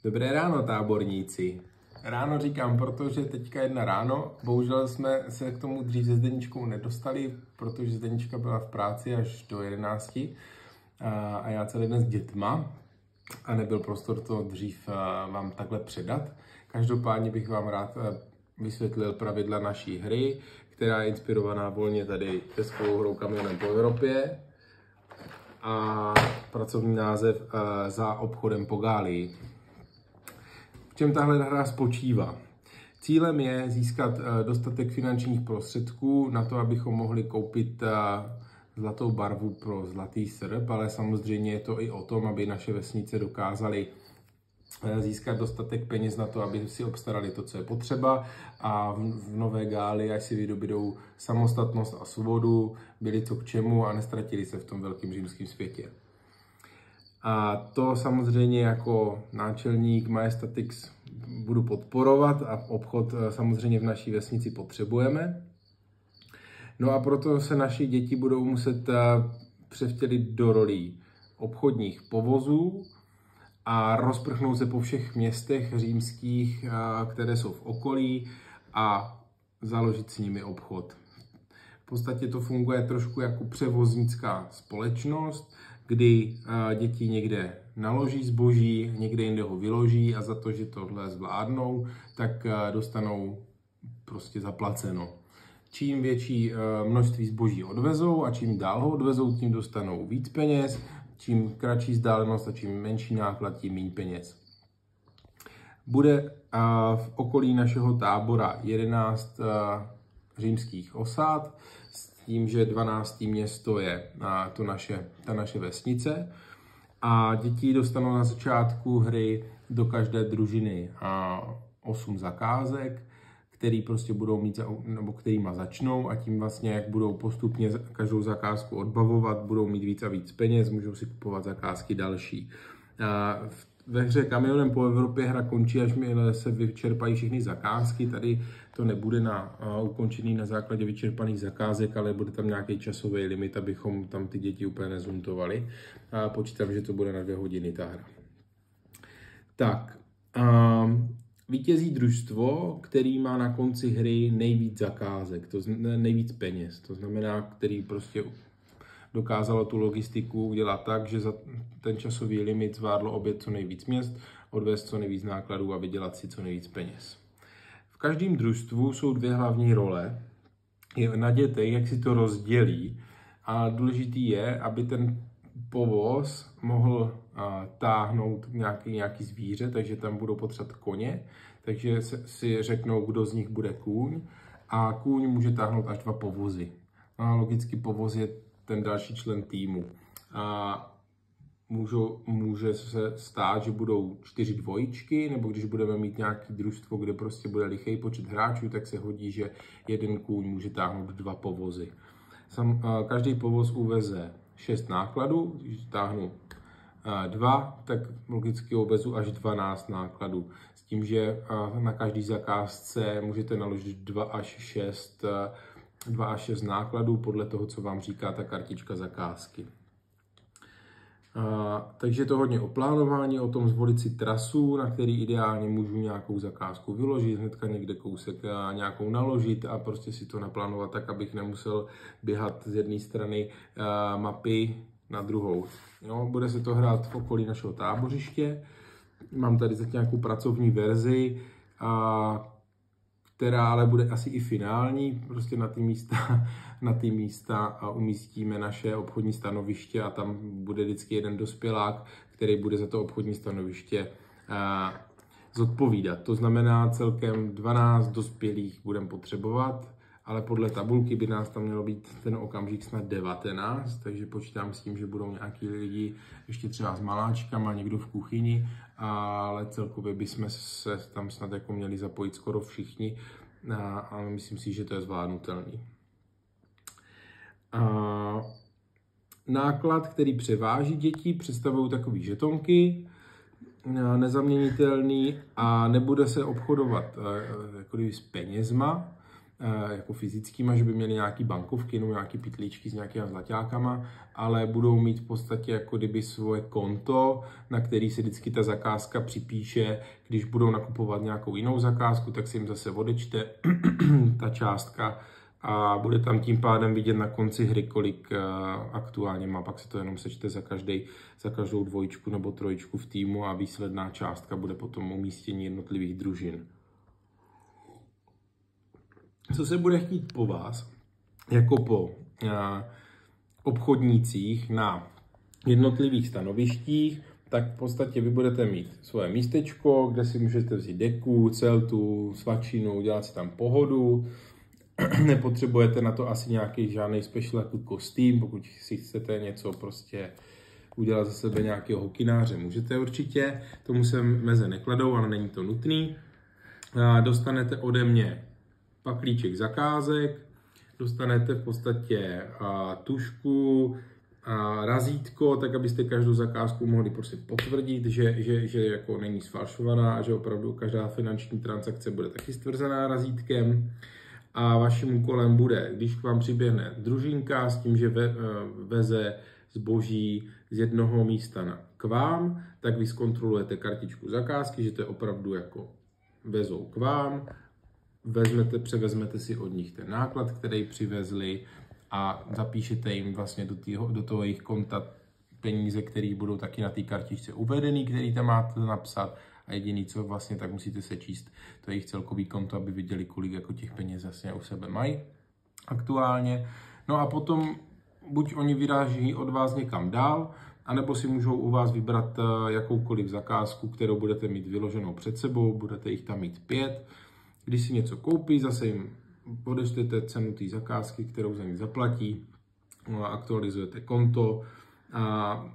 Dobré ráno, táborníci. Ráno říkám, protože teďka 1 ráno. Bohužel jsme se k tomu dřív se Zdeničkou nedostali, protože Zdenička byla v práci až do 11 a já celý den s dětma a nebyl prostor to dřív vám takhle předat. Každopádně bych vám rád vysvětlil pravidla naší hry, která je inspirovaná volně tady českou hrou Kamionem po Evropě a pracovní název Za obchodem po Gálii. V čem tahle hra spočívá? Cílem je získat dostatek finančních prostředků na to, abychom mohli koupit zlatou barvu pro zlatý srp, ale samozřejmě je to i o tom, aby naše vesnice dokázaly získat dostatek peněz na to, aby si obstarali to, co je potřeba a v Nové Gálii, až si vydobydou samostatnost a svobodu, byli co k čemu a nestratili se v tom velkém římském světě. A to samozřejmě jako náčelník Majestatix budu podporovat a obchod samozřejmě v naší vesnici potřebujeme. No a proto se naši děti budou muset převtělit do rolí obchodních povozů a rozprchnout se po všech městech římských, které jsou v okolí, a založit s nimi obchod. V podstatě to funguje trošku jako převoznická společnost, kdy děti někde naloží zboží, někde jinde ho vyloží a za to, že tohle zvládnou, tak dostanou prostě zaplaceno. Čím větší množství zboží odvezou a čím dál ho odvezou, tím dostanou víc peněz. Čím kratší vzdálenost a čím menší náklad, tím méně peněz. Bude v okolí našeho tábora 11 římských osád, s tím, že 12. město je ta naše vesnice. A děti dostanou na začátku hry do každé družiny 8 zakázek, který prostě budou mít, nebo kterýma začnou, a tím vlastně, jak budou postupně každou zakázku odbavovat, budou mít víc a víc peněz, můžou si kupovat zakázky další. Ve hře Kamionem po Evropě hra končí, až se vyčerpají všechny zakázky. Tady to nebude ukončený na základě vyčerpaných zakázek, ale bude tam nějaký časový limit, abychom tam ty děti úplně nezuntovali. Počítám, že to bude na 2 hodiny ta hra. Tak, vítězí družstvo, který má na konci hry nejvíc zakázek, nejvíc peněz. To znamená, který prostě dokázalo tu logistiku udělat tak, že za ten časový limit zvládlo objet co nejvíc měst, odvést co nejvíc nákladů a vydělat si co nejvíc peněz. V každém družstvu jsou 2 hlavní role. Je na dětech, jak si to rozdělí, a důležitý je, aby ten povoz mohl táhnout nějaký zvíře, takže tam budou potřebovat koně, takže si řeknou, kdo z nich bude kůň, a kůň může táhnout až 2 povozy. A logicky povoz je ten další člen týmu. A může se stát, že budou 4 dvojičky, nebo když budeme mít nějaké družstvo, kde prostě bude lichý počet hráčů, tak se hodí, že jeden kůň může táhnout 2 povozy. Každý povoz uveze 6 nákladů, když táhnu 2, tak logicky uvezu až 12 nákladů. S tím, že na každý zakázce můžete naložit 2 až 6 nákladů podle toho, co vám říká ta kartička zakázky. Takže to hodně o plánování, o tom zvolit si trasu, na který ideálně můžu nějakou zakázku vyložit, hnedka někde kousek nějakou naložit a prostě si to naplánovat tak, abych nemusel běhat z jedné strany mapy na druhou. No, bude se to hrát v okolí našeho tábořiště. Mám tady zatím nějakou pracovní verzi, která ale bude asi i finální. Prostě na ty místa umístíme naše obchodní stanoviště a tam bude vždycky jeden dospělák, který bude za to obchodní stanoviště zodpovídat. To znamená, celkem 12 dospělých budeme potřebovat, ale podle tabulky by nás tam mělo být ten okamžik snad 19, takže počítám s tím, že budou nějaký lidi ještě třeba s maláčkama, někdo v kuchyni, ale celkově bychom se tam snad jako měli zapojit skoro všichni, ale myslím si, že to je zvládnutelný. Náklad, který převáží děti, představují takové žetonky, nezaměnitelný, a nebude se obchodovat jako s penězma. jako fyzickýma, že by měli nějaký bankovky nebo nějaký pytlíčky s nějakýma zlaťákama, ale budou mít v podstatě jako kdyby svoje konto, na který se vždycky ta zakázka připíše. Když budou nakupovat nějakou jinou zakázku, tak se jim zase odečte ta částka a bude tam tím pádem vidět na konci hry, kolik aktuálně má. Pak se to jenom sečte za každou dvojčku nebo trojčku v týmu a výsledná částka bude potom umístění jednotlivých družin. Co se bude chtít po vás, jako po obchodnících na jednotlivých stanovištích, tak v podstatě vy budete mít svoje místečko, kde si můžete vzít deku, celtu, svačinu, dělat si tam pohodu. Nepotřebujete na to asi nějaký žádný special jako kostým, pokud si chcete něco prostě udělat za sebe nějakého hokináře, můžete určitě, tomu se meze nekladou, ale není to nutný. Dostanete ode mě paklíček zakázek, dostanete v podstatě tužku, razítko, tak abyste každou zakázku mohli prostě potvrdit, že jako není sfalšovaná a že opravdu každá finanční transakce bude taky stvrzená razítkem. A vaším úkolem bude, když k vám přiběhne družinka s tím, že veze zboží z jednoho místa k vám, tak vy zkontrolujete kartičku zakázky, že to je opravdu jako vezou k vám, převezmete si od nich ten náklad, který přivezli a zapíšete jim vlastně do toho jejich konta peníze, které budou taky na té kartičce uvedený, který tam máte napsat. A jediný, co vlastně, tak musíte sečíst to jejich celkový konto, aby viděli, kolik jako těch peněz vlastně u sebe mají aktuálně. No a potom buď oni vyráží od vás někam dál, anebo si můžou u vás vybrat jakoukoliv zakázku, kterou budete mít vyloženou před sebou, budete jich tam mít 5. Když si něco koupí, zase jim odečtete cenu té zakázky, kterou za ní zaplatí, aktualizujete konto a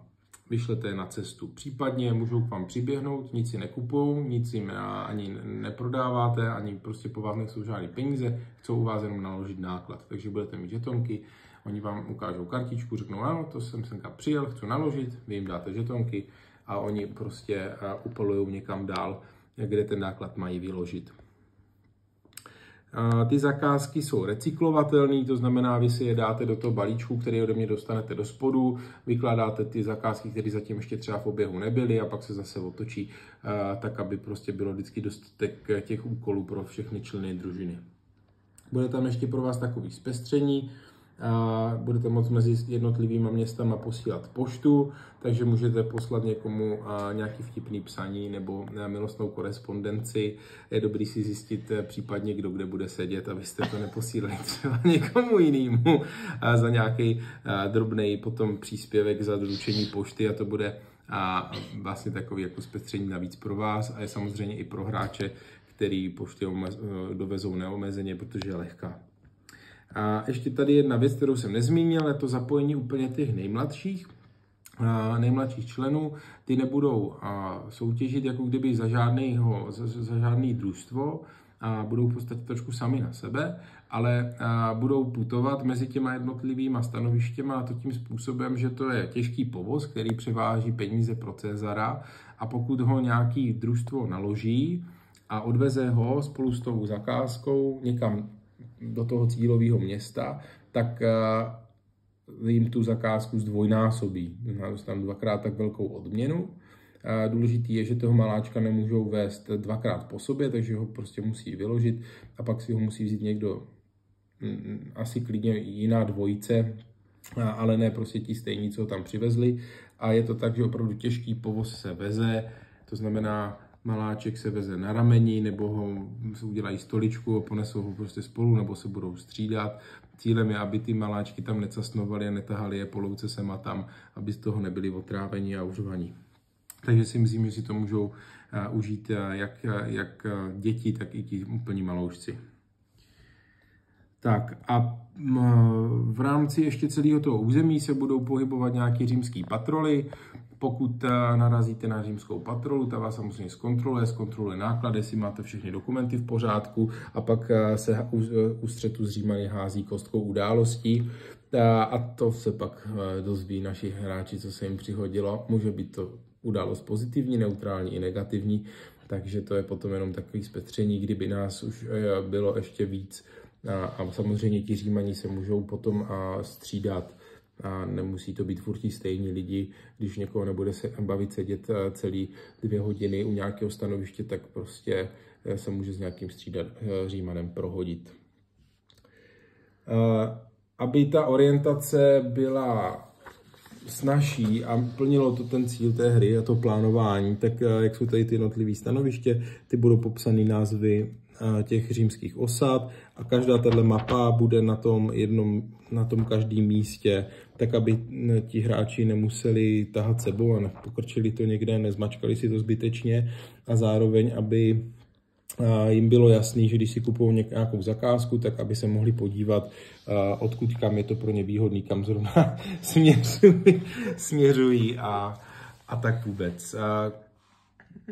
vyšlete je na cestu. Případně můžou k vám přiběhnout, nic si nekupujou, nic jim ani neprodáváte, ani prostě po vás nechcou žádné peníze, chcou u vás jenom naložit náklad. Takže budete mít žetonky, oni vám ukážou kartičku, řeknou, ano, to jsem semka přijel, chci naložit, vy jim dáte žetonky a oni prostě upalujou někam dál, kde ten náklad mají vyložit. Ty zakázky jsou recyklovatelné, to znamená, vy si je dáte do toho balíčku, který ode mě dostanete do spodu, vykládáte ty zakázky, které zatím ještě třeba v oběhu nebyly a pak se zase otočí tak, aby prostě bylo vždycky dostatek těch úkolů pro všechny členy družiny. Bude tam ještě pro vás takový zpestření, budete moct mezi jednotlivými městama posílat poštu, takže můžete poslat někomu nějaký vtipný psaní nebo milostnou korespondenci. Je dobrý si zjistit případně, kdo kde bude sedět, abyste to neposílali třeba někomu jinému za nějaký drobný potom příspěvek za doručení pošty a to bude vlastně takový jako zpestření navíc pro vás a je samozřejmě i pro hráče, který pošty dovezou neomezeně, protože je lehká. A ještě tady jedna věc, kterou jsem nezmínil, je to zapojení úplně těch nejmladších členů. Ty nebudou soutěžit jako kdyby za žádný družstvo a budou v podstatě trošku sami na sebe, ale budou putovat mezi těma jednotlivýma stanovištěma a to tím způsobem, že to je těžký povoz, který převáží peníze pro Cezara a pokud ho nějaký družstvo naloží a odveze ho spolu s tou zakázkou někam do toho cílového města, tak jim tu zakázku zdvojnásobí. Dostanou dvakrát tak velkou odměnu. Důležitý je, že toho maláčka nemůžou vést dvakrát po sobě, takže ho prostě musí vyložit a pak si ho musí vzít někdo, asi klidně jiná dvojice, ale ne prostě ti stejní, co ho tam přivezli. A je to tak, že opravdu těžký povoz se veze, to znamená, maláček se veze na rameni, nebo ho udělají stoličku a ponesou ho prostě spolu, nebo se budou střídat. Cílem je, aby ty maláčky tam necasnovali a netahali je po louce sem a tam, aby z toho nebyli otrávení a uřvaní. Takže si myslím, že si to můžou užít jak děti, tak i ti úplní maloušci. Tak a v rámci ještě celého toho území se budou pohybovat nějaké římské patroly. Pokud narazíte na římskou patrolu, ta vás samozřejmě zkontroluje náklady, jestli máte všechny dokumenty v pořádku a pak se u střetu s Římany hází kostkou událostí a to se pak dozví naši hráči, co se jim přihodilo. Může být to událost pozitivní, neutrální i negativní, takže to je potom jenom takový zpestření, kdyby nás už bylo ještě víc, A samozřejmě ti Římani se můžou potom střídat. A nemusí to být furt ti stejní lidi, když někoho nebude se bavit sedět celý 2 hodiny u nějakého stanoviště, tak prostě se může s nějakým Římanem prohodit. Aby ta orientace byla snazší a plnilo to ten cíl té hry a to plánování, tak jak jsou tady ty jednotlivé stanoviště, ty budou popsané názvy těch římských osad a každá tato mapa bude na tom každém místě, tak aby ti hráči nemuseli tahat sebou a nepokrčili to někde, nezmačkali si to zbytečně a zároveň, aby jim bylo jasný, že když si kupují nějakou zakázku, tak aby se mohli podívat, odkud kam je to pro ně výhodný, kam zrovna směřují a tak vůbec.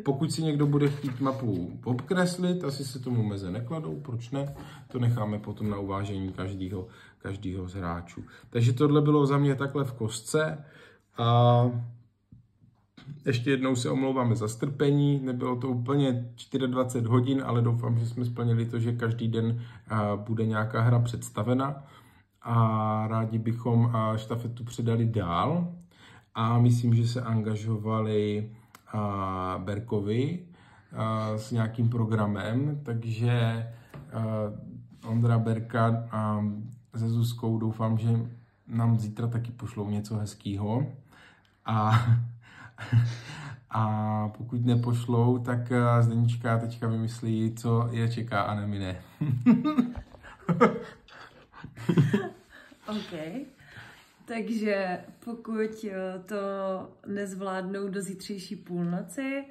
Pokud si někdo bude chtít mapu obkreslit, asi se tomu meze nekladou, proč ne? To necháme potom na uvážení každého z hráčů. Takže tohle bylo za mě takhle v kostce a ještě jednou se omlouváme za strpení, nebylo to úplně 24 hodin, ale doufám, že jsme splnili to, že každý den bude nějaká hra představena a rádi bychom štafetu předali dál a myslím, že se angažovali Berkovi s nějakým programem, takže Ondra Berka se Zuzkou doufám, že nám zítra taky pošlou něco hezkýho a pokud nepošlou, tak Zdenička teďka vymyslí, co je čeká a nemine. OK. Takže pokud to nezvládnou do zítřejší půlnoci,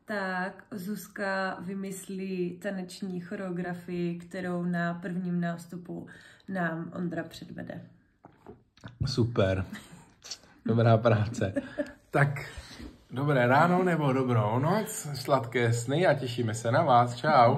tak Zuzka vymyslí taneční choreografii, kterou na prvním nástupu nám Ondra předvede. Super. Dobrá práce. Tak dobré ráno nebo dobrou noc, sladké sny a těšíme se na vás. Čau.